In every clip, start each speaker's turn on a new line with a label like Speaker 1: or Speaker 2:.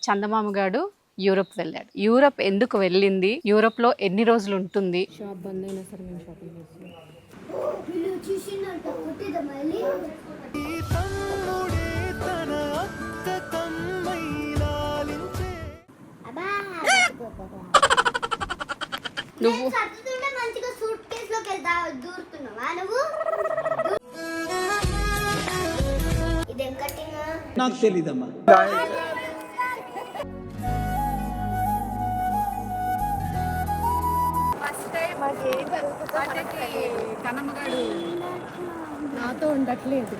Speaker 1: చందమామ గాడు యూరప్ వెళ్ళాడు. యూరప్ ఎందుకు వెళ్ళింది, యూరప్లో ఎన్ని రోజులు ఉంటుంది?
Speaker 2: షాప్ బంద్ అయినా సరే మేము షాపింగ్ చేస్తున్నాం.
Speaker 1: నువ్వు
Speaker 3: నాకు తెలీదమ్మా.
Speaker 2: కనమ్మగాడు నాతో ఉండట్లేదు.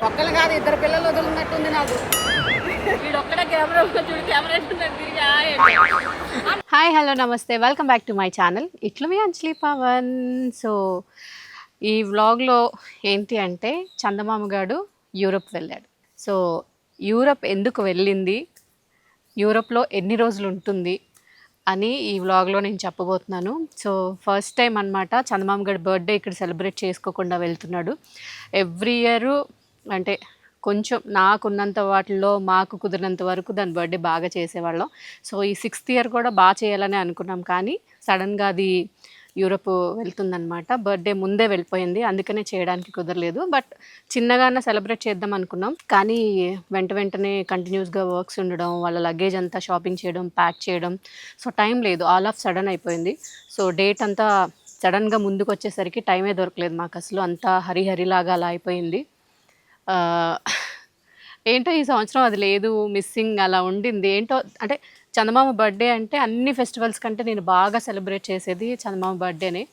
Speaker 2: ఒక్కరు కాదు, ఇద్దరు పిల్లలు వదులున్నట్టుంది నాకు.
Speaker 1: హాయ్, హలో, నమస్తే, welcome back to my channel. ఇట్లు మీ అంజలి పవన్. సో ఈ వ్లాగ్లో ఏంటి అంటే చందమామ గాడు యూరప్ వెళ్ళాడు. సో యూరప్ ఎందుకు వెళ్ళింది, యూరప్లో ఎన్ని రోజులు ఉంటుంది అని ఈ వ్లాగ్లో నేను చెప్పబోతున్నాను. సో ఫస్ట్ టైం అనమాట చందమామ గారి బర్త్డే ఇక్కడ సెలబ్రేట్ చేసుకోకుండా వెళ్తున్నాడు. ఎవ్రీ ఇయర్ అంటే కొంచెం నాకున్నంత వాటిల్లో మాకు కుదిరినంత వరకు దాని బర్త్డే బాగా చేసేవాళ్ళం. సో ఈ 6th ఇయర్ కూడా బాగా చేయాలని అనుకున్నాం, కానీ సడన్గా అది యూరప్ వెళ్తుందనమాట. బర్త్డే ముందే వెళ్ళిపోయింది, అందుకనే చేయడానికి కుదరలేదు. బట్ చిన్నగానే సెలబ్రేట్ చేద్దాం అనుకున్నాం, కానీ వెంటనే కంటిన్యూస్గా వర్క్స్ ఉండడం, వాళ్ళ లగేజ్ అంతా షాపింగ్ చేయడం, ప్యాక్ చేయడం, సో టైం లేదు, ఆల్ ఆఫ్ సడన్ అయిపోయింది. సో డేట్ అంతా సడన్గా ముందుకు వచ్చేసరికి టైమే దొరకలేదు మాకు, అసలు అంతా హరిలాగా అలా అయిపోయింది. ఏంటో ఈ సంవత్సరం అది లేదు, మిస్సింగ్ అలా ఉండింది. ఏంటో అంటే చందమామ బర్త్డే అంటే అన్ని ఫెస్టివల్స్ కంటే నేను బాగా సెలబ్రేట్ చేసేది చందమామ బర్త్డేనే.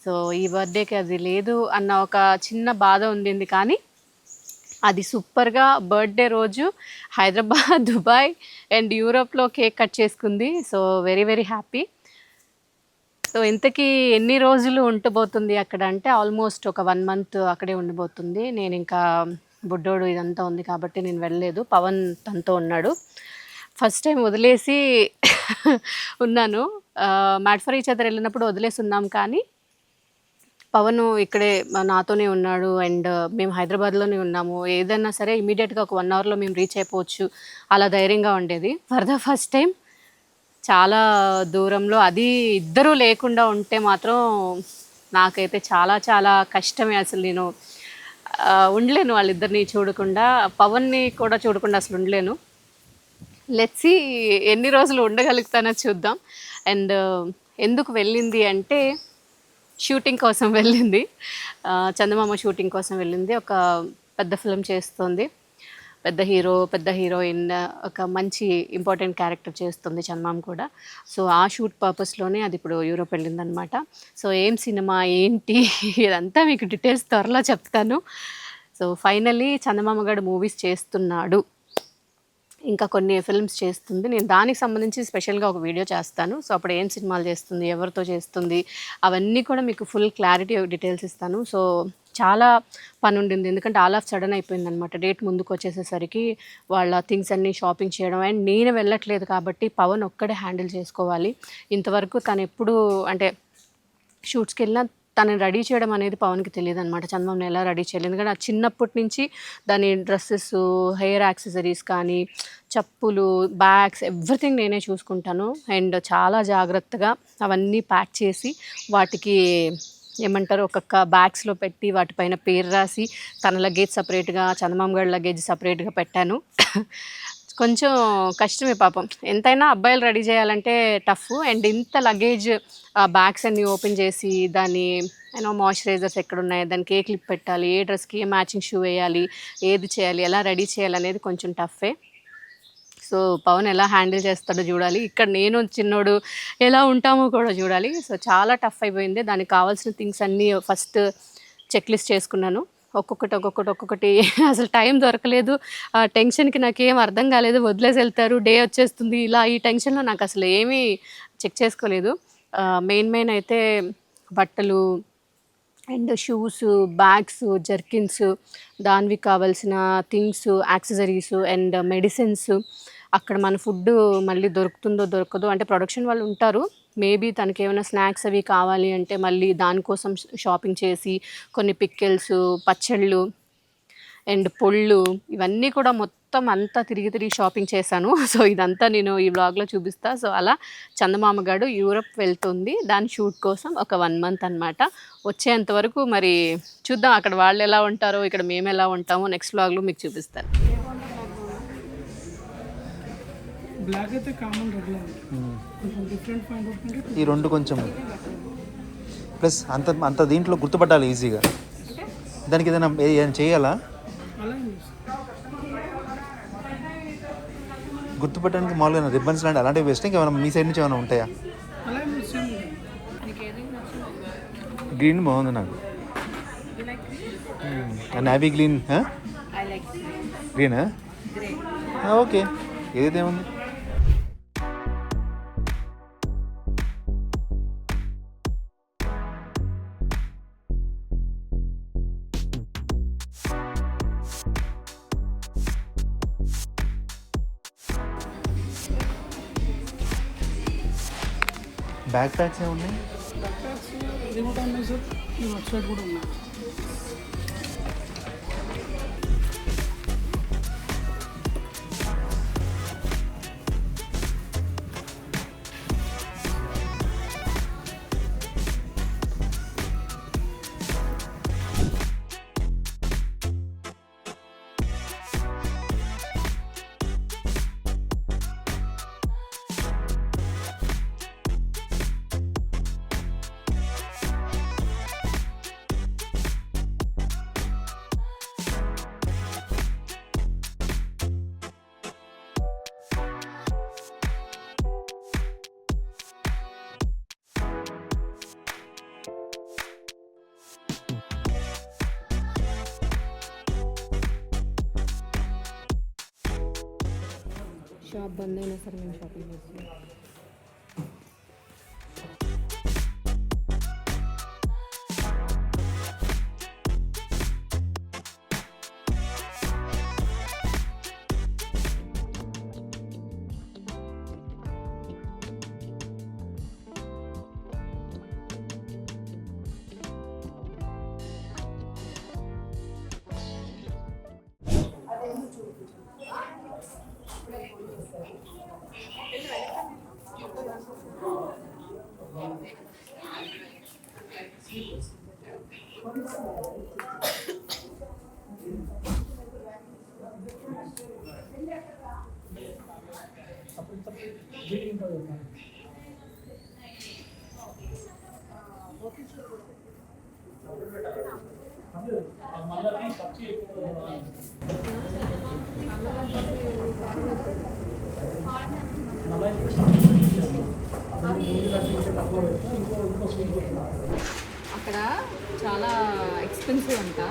Speaker 1: సో ఈ బర్త్డేకి అది లేదు అన్న ఒక చిన్న బాధ ఉండింది, కానీ అది సూపర్గా బర్త్డే రోజు హైదరాబాద్, దుబాయ్ అండ్ యూరోప్లో కేక్ కట్ చేసుకుంది. So very happy. సో ఇంతకీ ఎన్ని రోజులు ఉండబోతుంది అక్కడ అంటే ఆల్మోస్ట్ ఒక 1 month అక్కడే ఉండిపోతుంది. నేను ఇంకా బుడ్డోడు ఇదంతా ఉంది కాబట్టి నేను వెళ్ళలేదు, పవన్ తనతో ఉన్నాడు. ఫస్ట్ టైం వదిలేసి ఉన్నాను. మ్యాడ్ ఫర్ ఈచ్ అదర్ వెళ్ళినప్పుడు వదిలేసి ఉన్నాం, కానీ పవన్ ఇక్కడే నాతోనే ఉన్నాడు అండ్ మేము హైదరాబాద్లోనే ఉన్నాము. ఏదైనా సరే ఇమీడియట్గా ఒక 1 hourలో మేము రీచ్ అయిపోవచ్చు, అలా ధైర్యంగా ఉండేది. ఫర్ ద ఫస్ట్ టైం చాలా దూరంలో, అది ఇద్దరూ లేకుండా ఉంటే మాత్రం నాకైతే చాలా కష్టమే. అసలు నేను ఉండలేను వాళ్ళిద్దరిని చూడకుండా, పవన్ని కూడా చూడకుండా అసలు ఉండలేను. లెట్స్ సీ ఎన్ని రోజులు ఉండగలుగుతానో చూద్దాం. అండ్ ఎందుకు వెళ్ళింది అంటే షూటింగ్ కోసం వెళ్ళింది, చందమామ షూటింగ్ కోసం వెళ్ళింది. ఒక పెద్ద ఫిల్మ్ చేస్తుంది, పెద్ద హీరో పెద్ద హీరోయిన్, ఒక మంచి ఇంపార్టెంట్ క్యారెక్టర్ చేస్తుంది చందమామ కూడా. సో ఆ షూట్ పర్పస్లోనే అది ఇప్పుడు యూరోప్ వెళ్ళిందనమాట. సో ఏం సినిమా ఏంటి ఇదంతా మీకు డీటెయిల్స్ త్వరలో చెప్తాను. సో ఫైనల్లీ చందమామ గారు మూవీస్ చేస్తున్నాడు, ఇంకా కొన్ని ఫిల్మ్స్ చేస్తుంది. నేను దానికి సంబంధించి స్పెషల్గా ఒక వీడియో చేస్తాను. సో అప్పుడు ఏం సినిమాలు చేస్తుంది, ఎవరితో చేస్తుంది, అవన్నీ కూడా మీకు ఫుల్ క్లారిటీ డీటెయిల్స్ ఇస్తాను. సో చాలా పని ఉండింది, ఎందుకంటే ఆల్ ఆఫ్ సడన్ అయిపోయింది అనమాట. డేట్ ముందుకు వచ్చేసేసరికి వాళ్ళ థింగ్స్ అన్నీ షాపింగ్ చేయడం, అండ్ నేను వెళ్ళట్లేదు కాబట్టి పవన్ ఒక్కడే హ్యాండిల్ చేసుకోవాలి. ఇంతవరకు తను ఎప్పుడు అంటే షూట్స్కి వెళ్ళినా తనని రెడీ చేయడం అనేది పవన్కి తెలియదు అనమాట, చందమామని ఎలా రెడీ చేయాలి. ఎందుకంటే ఆ చిన్నప్పటి నుంచి దాని డ్రెస్సెస్, హెయిర్ యాక్సెసరీస్ కానీ, చెప్పులు, బ్యాగ్స్, ఎవ్రీథింగ్ నేనే చూసుకుంటాను. అండ్ చాలా జాగ్రత్తగా అవన్నీ ప్యాక్ చేసి వాటికి ఏమంటారు ఒక్కొక్క బ్యాగ్స్లో పెట్టి వాటిపైన పేరు రాసి, తన లగేజ్ సపరేట్గా, చందమామ గారి లగేజ్ సపరేట్గా పెట్టాను. కొంచెం కష్టమే పాపం, ఎంతైనా అబ్బాయిలు రెడీ చేయాలంటే టఫ్. అండ్ ఇంత లగేజ్ బ్యాగ్స్ అన్నీ ఓపెన్ చేసి దాని మాయిశ్చరైజర్స్ ఎక్కడున్నాయి, దానికి ఏ క్లిప్ పెట్టాలి, ఏ డ్రెస్కి ఏ మ్యాచింగ్ షూ వేయాలి, ఏది చేయాలి, ఎలా రెడీ చేయాలి అనేది కొంచెం టఫే. సో పవన్ ఎలా హ్యాండిల్ చేస్తాడో చూడాలి, ఇక్కడ నేను చిన్నోడు ఎలా ఉంటామో కూడా చూడాలి. సో చాలా టఫ్ అయిపోయింది. దానికి కావాల్సిన థింగ్స్ అన్నీ ఫస్ట్ చెక్ లిస్ట్ చేసుకున్నాను, ఒక్కొక్కటి అసలు టైం దొరకలేదు. ఆ టెన్షన్కి నాకేం అర్థం కాలేదు, వదిలేసి వెళ్తారు, డే వచ్చేస్తుంది, ఇలా ఈ టెన్షన్లో నాకు అసలు ఏమీ చెక్ చేసుకోలేదు. మెయిన్ అయితే బట్టలు, అండ్ షూస్, బ్యాగ్స్, జర్కిన్స్, దానికి కావాల్సిన థింగ్స్, యాక్సెసరీస్ అండ్ మెడిసిన్స్. అక్కడ మన ఫుడ్ మళ్ళీ దొరుకుతుందో దొరకదో అంటే ప్రొడక్షన్ వాళ్ళు ఉంటారు. మేబీ తనకేమైనా స్నాక్స్ అవి కావాలి అంటే మళ్ళీ దానికోసం షాపింగ్ చేసి కొన్ని పిక్కిల్స్, పచ్చళ్ళు అండ్ పొళ్ళు ఇవన్నీ కూడా మొత్తం అంతా తిరిగి తిరిగి షాపింగ్ చేశాను. సో ఇదంతా నేను ఈ వ్లాగ్లో చూపిస్తా. సో అలా చందమామ గాడు యూరప్ వెళ్తుంది దాని షూట్ కోసం ఒక 1 మంత్ అనమాట. వచ్చేంత వరకు మరి చూద్దాం అక్కడ వాళ్ళు ఎలా ఉంటారో ఇక్కడ మేము ఎలా ఉంటామో నెక్స్ట్ వ్లాగ్లో మీకు చూపిస్తాను.
Speaker 3: బ్లాక్ అయితే కామన్ రెగ్యులర్ కొంచెం డిఫరెంట్ పాయింట్ అవుతుంది.
Speaker 4: ఈ రెండు కొంచెం ప్లస్ అంత అంత దీంట్లో గుర్తుపట్టాలి ఈజీగా. దానికి ఏదైనా చేయాలా
Speaker 3: అలా
Speaker 4: గుర్తుపట్టడానికి? మామూలుగా రిబ్బన్స్ లాంటి అలాంటివి బెస్ట్. ఇంకేమైనా మీ సైడ్ నుంచి ఏమైనా ఉంటాయా?
Speaker 3: అలా సేమ్
Speaker 4: గ్రీన్ బాగుంది నాకు. Navy green గ్రీనా? ఓకే, ఏదైతే ఉంది. బ్యాక్ ప్యాక్స్ ఏమున్నాయి?
Speaker 3: బ్యాక్ప్యాక్స్ ఇది కూడా ఉన్నాయి సార్, ఈ వెబ్సైట్ కూడా ఉన్నాయి.
Speaker 2: షాప్ బంద్ అయినా సరే మేము షాపింగ్ చేస్తాం.
Speaker 1: అక్కడ చాలా ఎక్స్పెన్సివ్ అంట.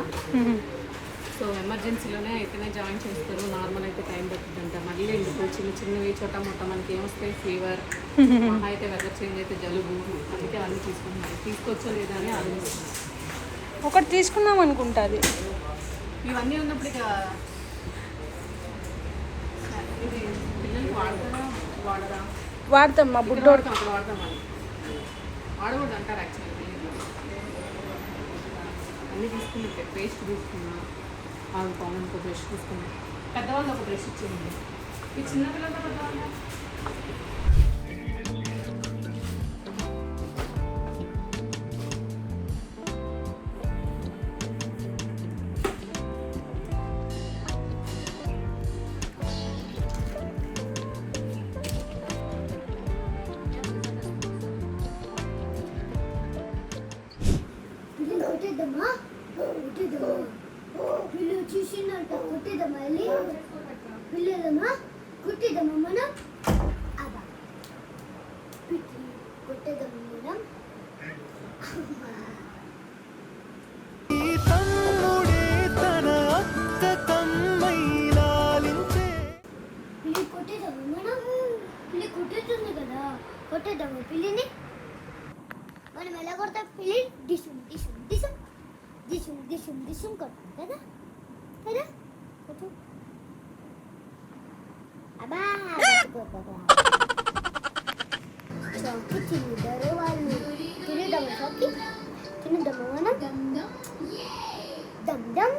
Speaker 1: సో ఎమర్జెన్సీలోనే అయితేనే జాయిన్ చేస్తారు, నార్మల్ అయితే టైం పడుతుందంట. మళ్ళీ ఎందుకు చిన్న చిన్నవి చోట మొట్ట మనకి ఏమొస్తాయి, ఫీవర్, అయితే వెదర్ చేంజ్ అయితే జలుబు, అందుకే అవన్నీ తీసుకుంటున్నారు. తీసుకోవచ్చో లేదా అని ఆలోచిస్తున్నాను.
Speaker 5: ఒకటి తీసుకున్నాం అనుకుంటుంది.
Speaker 1: ఇవన్నీ ఉన్నప్పుడు ఇక ఇది పిల్లలకి వాడతారా వాడరా?
Speaker 5: వాడతాం, మా బుడ్డోడు
Speaker 1: అప్పుడు వాడతాం అని వాడకూడదు అంటారు యాక్చువల్లీ. అన్నీ తీసుకుని పేస్ట్ తీసుకున్నా, వాళ్ళు కామన్ ఒక బ్రష్ తీసుకున్నా, పెద్దవాళ్ళు ఒక బ్రష్ ఇచ్చేయండి. ఈ చిన్నపిల్లలతో పెద్దవాళ్ళు
Speaker 6: కొట్టేద్దామా కొట్టేద్దామా పిల్లి చూసిందంట కొట్టేద్దామా వెళ్ళి పిల్లదమ్మా కొట్టేద్దామా మనం అదా కొట్టేద్దామా మనం పిల్లి కొట్టేద్దామా మనం పిల్లి కొట్టేస్తుంది కదా కొట్టేద్దామా పిల్లిని మనం ఎలా కొడతాం పిల్లి డిసు డిసు డిసు డిషుమ్ డిషుమ్ కొట్టు కదా కదా కొట్టు అబ్బా చౌకి తింటారు వాళ్ళు తినేద్దామా చౌకి తినేద్దామా మనం దమ్ దమ్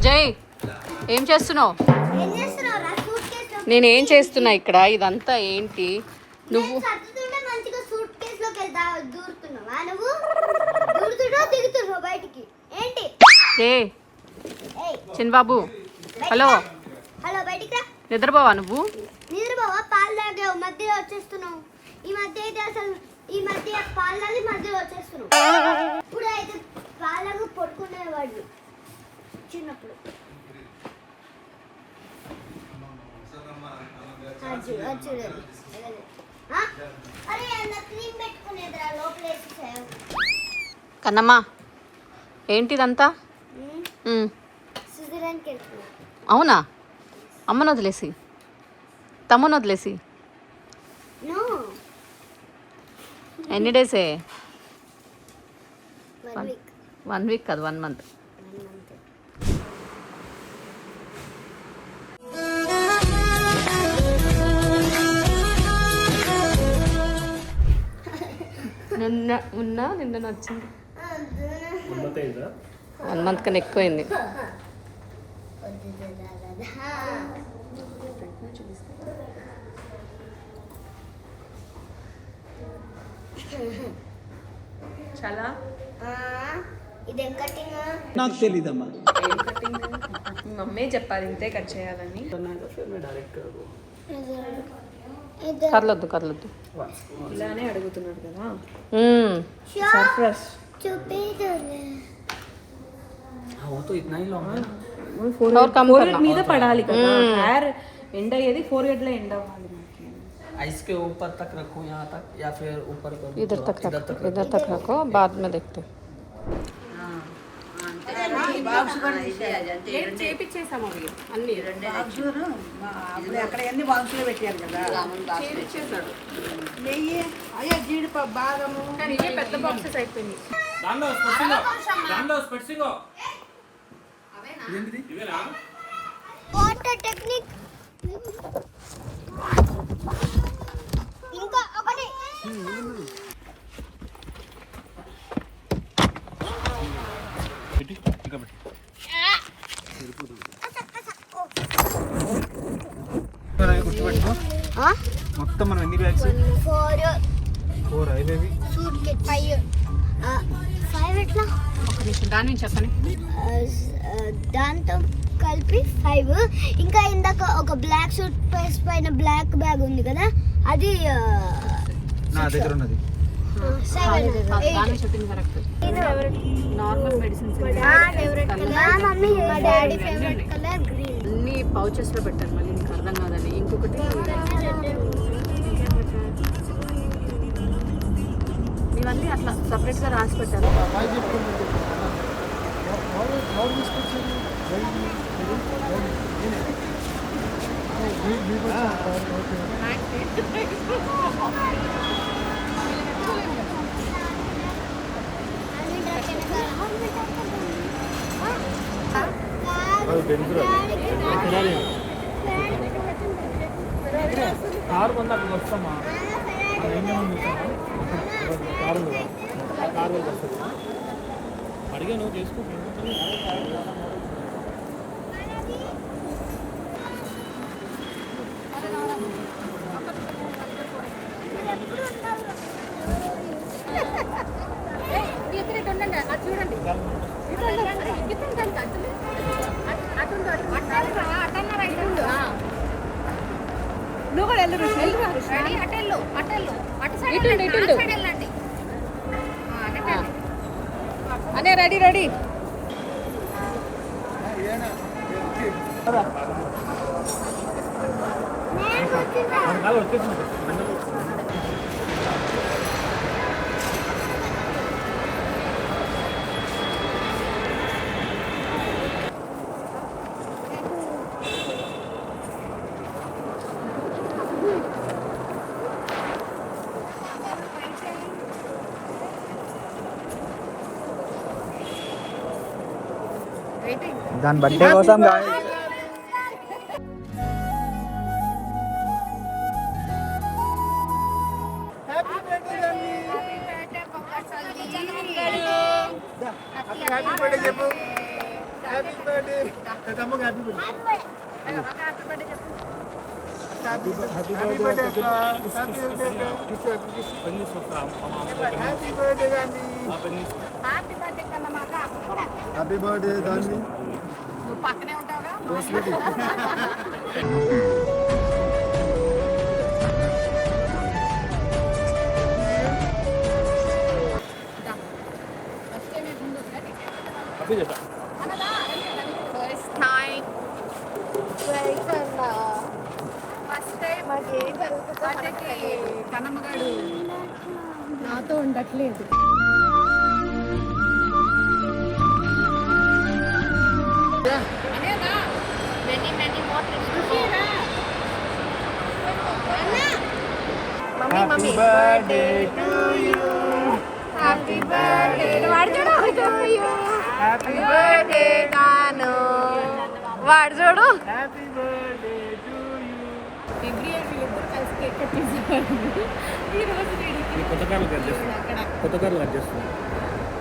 Speaker 1: జై ఏం చేస్తున్నావు?
Speaker 6: ఏం చేస్తున్నావు రా సూట్ కేసులో
Speaker 1: నేనేం చేస్తున్నా ఇక్కడ? ఇదంతా ఏంటి? నువ్వు
Speaker 6: సర్దుతుంటే మంచిగా సూట్ కేసులోకి వెళ్తా దూరుతున్నావా నువ్వు దూరుతున్నావు దిగుతున్నావు బయటికి ఏంటి
Speaker 1: ఏ
Speaker 6: ఏయ్
Speaker 1: చిన్నబాబు, హలో,
Speaker 6: హలో బయటికి రా
Speaker 1: నిద్రపోవా నువ్వు?
Speaker 6: నిద్రపోవా పాలు తాగావు మధ్యలో వచ్చేస్తున్నావు ఈ మధ్య అయితే అసలు ఈ మధ్య పాలు తాగి మధ్యలో వచ్చేస్తున్నావు ఇప్పుడు అయితే పాలకు పడుకునేవాడు చిన్నప్పుడు చూడండి అరే అందులో క్రీమ్ పెట్టుకునేదిరా లోపల వేసేసావు
Speaker 1: కన్నమ్మా ఏంటిదంతా?
Speaker 6: స్విట్జర్లాండ్కి వెళ్తున్నా
Speaker 1: అవునా? అమ్మను వదిలేసి తమ్ముని వదిలేసి
Speaker 6: నో
Speaker 1: ఎన్ని డేసే?
Speaker 6: 1 వీక్
Speaker 1: 1 వీక్ కాదు, 1 మంత్. నిన్న వచ్చింది 1 మంత్ కన్నా ఎక్కువైంది.
Speaker 2: చాలా
Speaker 6: ఇదేం కటింగ్
Speaker 7: నాకు తెలీదమ్మా.
Speaker 2: మమ్మీ చెప్పాలి ఇంతే కట్ చేయాలని.
Speaker 1: కదలొద్దు కదలొద్దు.
Speaker 2: ఇలానే అడుగుతున్నాడు కదా.
Speaker 6: సర్ప్రైజ్ చూపిదలే
Speaker 7: वो तो इतना ही लॉन्ग है.
Speaker 1: और कम
Speaker 2: ఫోర్
Speaker 1: करना.
Speaker 2: మీద పడాలి కదా. హెయిర్ ఎండ్ అయ్యేది ఫోర్ హెడ్ లో ఎండ్ అవ్వాలి మనకి.
Speaker 7: आइस के ऊपर तक रखो यहाँ तक या फिर ऊपर करो.
Speaker 1: इधर तक रखो, इधर तक रखो, बाद में देखते हैं. చేపించేసాము అవి అన్ని.
Speaker 8: అక్కడ ఎన్ని బాక్సులు పెట్టారు కదా
Speaker 1: చేపించేసాడు.
Speaker 8: నెయ్యి అయ్యో జీడిపప్పు బాదము
Speaker 1: కానీ ఇవే పెద్ద బాక్సెస్ అయిపోయింది.
Speaker 6: వాటర్ టెక్నిక్ ఇంకా ఒకటి
Speaker 4: గుర్తుపెట్టుకో. మొత్తం మనం ఎన్ని బ్యాగ్స్? 4 అయిపోయి.
Speaker 6: సూట్ కేస్ 5 ఎట్లా
Speaker 1: ఒక నిమిషం దాని నుంచి చెప్పండి.
Speaker 6: దాంతో కలిపి 5 ఇంకా ఇందాక ఒక బ్లాక్ సూట్ కేస్ పైన బ్లాక్ బ్యాగ్ ఉంది కదా అది
Speaker 4: నా దగ్గర ఉన్నది.
Speaker 6: 7
Speaker 1: దాని చెప్పింది కరెక్ట్. నార్మల్ మెడిసిన్స్
Speaker 6: మమ్మీ మా డాడీ ఫేవరెట్ కలర్ గ్రీన్
Speaker 1: అన్ని పౌచెస్ లో పెట్టాను, మళ్ళీ నీకు అర్థం కాదని. ఇంకొకటి ఇవన్నీ అట్లా సపరేట్ గా రాసి పెట్టాను.
Speaker 7: కారు కొందా వస్తామా? కారు కారు వస్తుందా? అడిగా నువ్వు చేసుకో.
Speaker 2: నువ్వు కూడా వెళ్ళు అనే రెడీ రెడీ.
Speaker 9: దాని బర్త్డే కోసం హ్యాపీ బర్త్డే దాన్ని
Speaker 8: పక్కనే ఉంటావుగా ఫస్ట్ టైం ఫస్ట్ టైం మాకు ఏం జరుగుతుందంటే కనమ్మగాడు నాతో ఉండట్లేదు.
Speaker 9: Happy birthday to you
Speaker 8: happy birthday వాడు చూడు హ్యాపీ బర్త్డే నాను వాడు చూడు
Speaker 9: happy birthday to you.
Speaker 1: Every year వీళ్ళిద్దరు కలిసి కేక్ కట్ చేసేవాళ్ళు. ఈ రోజు వీడికి
Speaker 9: కొత్త కార్లు కట్ చేస్తుంది, కొత్త కార్లు కట్ చేస్తుంది,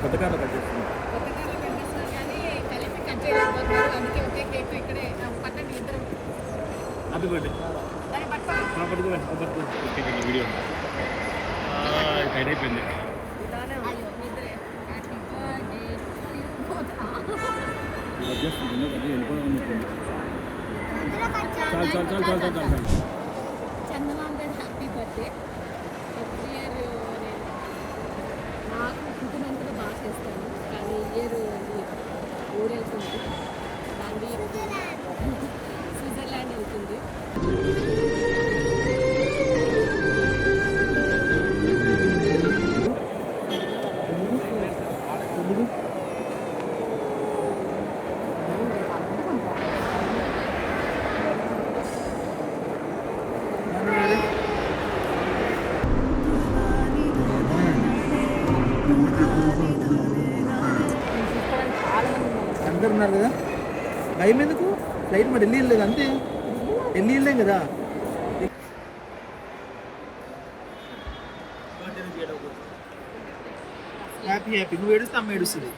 Speaker 9: కొత్త కార్లు కట్ చేస్తుంది.
Speaker 1: కొత్త కార్లు కనిపిస్తున్నారు కానీ కలిపి కట్ చేయలేకపోతున్నారు. అందుకే ఒకే కేక్ ఇక్కడే పక్కన ఇద్దరు
Speaker 9: హ్యాపీ బర్త్డే
Speaker 1: దాన్ని పట్టుకోండి.
Speaker 9: వీడియో టైట్ అయిపోయింది. చాలు చాలు చాలు చాలు చాలు చాలు.
Speaker 1: చందమామ గారి హ్యాపీ బర్త్డే. ఎవ్రీ ఇయర్ నేను నాకు కుటుంబంతో బాగా చేస్తాను కానీ ఇయర్ ఊరెళ్తుంది దాన్ని స్విట్జర్లాండ్ వెళ్తుంది.
Speaker 9: అందరు ఉన్నారు కదా, భయం ఎందుకు? ఫ్లైట్ మరి ఢిల్లీ వెళ్ళలేదు అంతే, ఢిల్లీ వెళ్ళాం కదా. Happy happy. నువ్వు ఏడుస్తే అమ్మ ఏడుస్తుంది,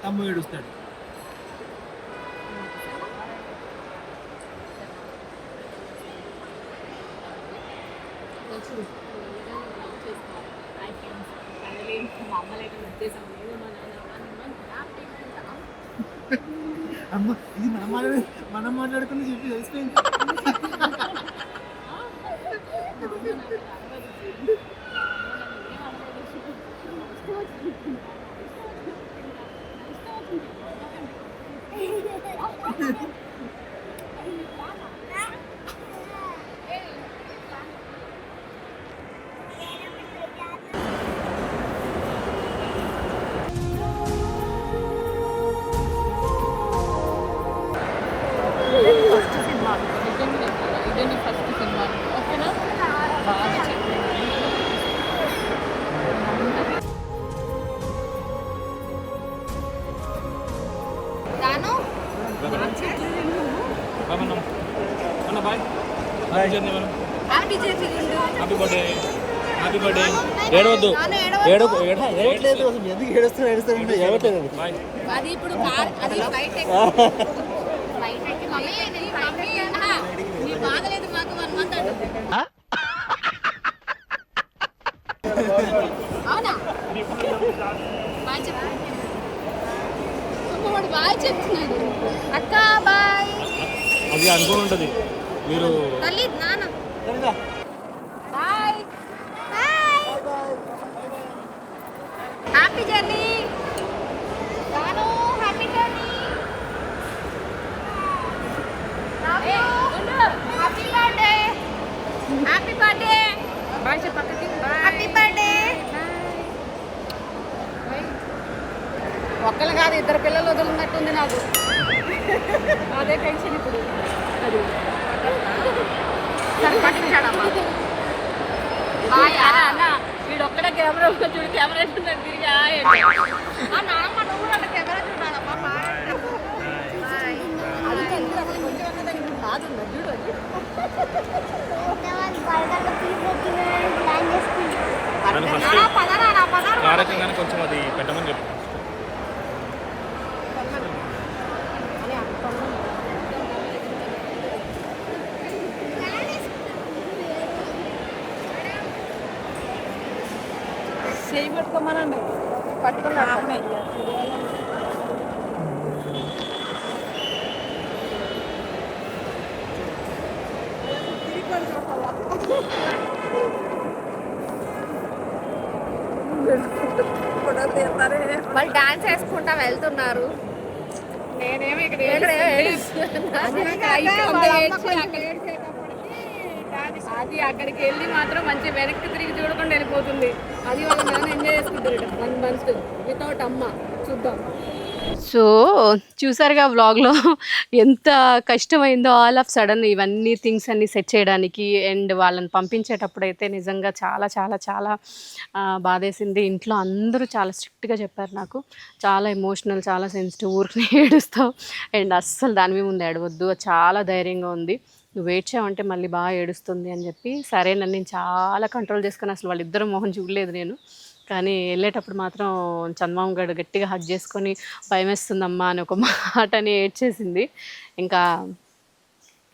Speaker 9: తమ్ము ఏడుస్తాడు. అమ్మ ఇది మనం మాట్లాడుకుని చెప్పి తెలిసిపోయింది.
Speaker 1: ఫస్ట్ సినిమా ఇదే నీ ఫస్ట్ సినిమా ఓకేనా? బాగా చెప్పండి.
Speaker 8: రాను హ్యాపీ
Speaker 9: బర్త్డే. ఏడవద్దు, ఏడవట్లేదు. ఎందుకు ఏడుస్తున్నా? ఏడవట్లేదు.
Speaker 8: అది ఇప్పుడు అది ఫ్లైట్ ఫ్లైట్ ఎక్కి మమ్మీ నీ బాధ లేదు మాకు 1 month అంటుంది. అవునా బాయ్ చెప్పు. వాడు బాయ్ చెప్తున్నాడు. అక్క బాయ్.
Speaker 9: అది అనుకోని ఉంటుంది మీరు
Speaker 8: తల్లి నాన్న బాయ్. హ్యాపీ జర్నీ రాను. Happy journey. Happy birthday. Happy birthday. Bye చెప్పు పక్కకి. Happy birthday.
Speaker 1: ఒక్కళ్ళు కాదు ఇద్దరు పిల్లలు వదులున్నట్టుంది నాకు. అదే టెన్షన్ ఇప్పుడు.
Speaker 8: సరే పట్టించాడమ్మా.
Speaker 1: బాయ్ అన్న వీడు ఒక్కడే కెమెరా చూడు కెమెరా తిరిగి
Speaker 8: నానమ్మ నువ్వు కూడా కెమెరా చూడాలమ్మా. బాయ్.
Speaker 5: చెయ్యి పట్టుకోమనండి పట్టుకున్నా
Speaker 8: వాళ్ళు డాన్స్ వేసుకుంటా వెళ్తున్నారు. నేనేమో ఇక్కడ అది అక్కడికి వెళ్ళి మాత్రం మంచి వెనక్కి తిరిగి చూడకుండా వెళ్ళిపోతుంది. అది వాళ్ళ నాన్న ఎంజాయ్ చేసుకుంటారు 1 month వితౌట్ అమ్మ. చూద్దాం.
Speaker 1: సో చూసారుగా వ్లాగ్లో ఎంత కష్టమైందో ఆల్ ఆఫ్ సడన్ ఇవన్నీ థింగ్స్ అన్నీ సెట్ చేయడానికి. అండ్ వాళ్ళని పంపించేటప్పుడు అయితే నిజంగా చాలా చాలా చాలా బాధేసింది. ఇంట్లో అందరూ చాలా స్ట్రిక్ట్గా చెప్పారు నాకు, చాలా ఎమోషనల్, చాలా సెన్సిటివ్, ఊరికి ఏడుస్తావు అండ్ అస్సలు దాని ముందు ఏడవద్దు, చాలా ధైర్యంగా ఉంది, నువ్వు ఏడ్చావంటే మళ్ళీ బాగా ఏడుస్తుంది అని చెప్పి సరేనని నేను చాలా కంట్రోల్ చేసుకుని అసలు వాళ్ళిద్దరు మొహం చూడలేదు నేను. కానీ వెళ్ళేటప్పుడు మాత్రం చందమామ గడు గట్టిగా హగ్ చేసుకొని భయమేస్తుందమ్మా అని ఒక మాటని ఏడ్చేసింది. ఇంకా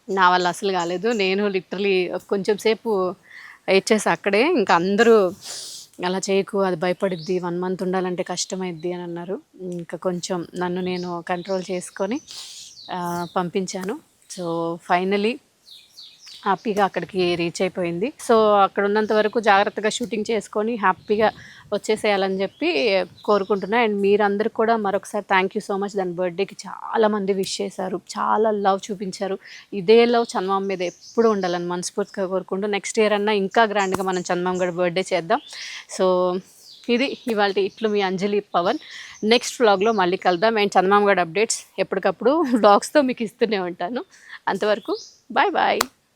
Speaker 1: నా వల్ల అసలు కాలేదు. నేను లిటరలీ కొంచెం సేపు ఏడ్చేసి అక్కడే. ఇంకా అందరూ అలా చేయకు, అది భయపడిద్ది, 1 month ఉండాలంటే కష్టమైద్ది అని అన్నారు. ఇంకా కొంచెం నన్ను నేను కంట్రోల్ చేసుకొని పంపించాను. సో ఫైనలీ హ్యాపీగా అక్కడికి రీచ్ అయిపోయింది. సో అక్కడ ఉన్నంత వరకు జాగ్రత్తగా షూటింగ్ చేసుకొని హ్యాపీగా వచ్చేసేయాలని చెప్పి కోరుకుంటున్నా. అండ్ మీరందరూ కూడా మరొకసారి థ్యాంక్ యూ సో మచ్. దాని బర్త్డేకి చాలామంది విష్ చేశారు, చాలా లవ్ చూపించారు. ఇదే లవ్ చందమామ మీద ఎప్పుడు ఉండాలని మనస్ఫూర్తిగా కోరుకుంటూ నెక్స్ట్ ఇయర్ అన్నా ఇంకా గ్రాండ్గా మనం చందమామ గడి బర్త్డే చేద్దాం. సో ఇది ఇవాళ ఇట్లు మీ అంజలి పవన్. నెక్స్ట్ వ్లాగ్లో మళ్ళీ కలుద్దాం. అండ్ చందమామ గడి అప్డేట్స్ ఎప్పటికప్పుడు వ్లాగ్స్తో మీకు ఇస్తూనే ఉంటాను. అంతవరకు బాయ్ బాయ్.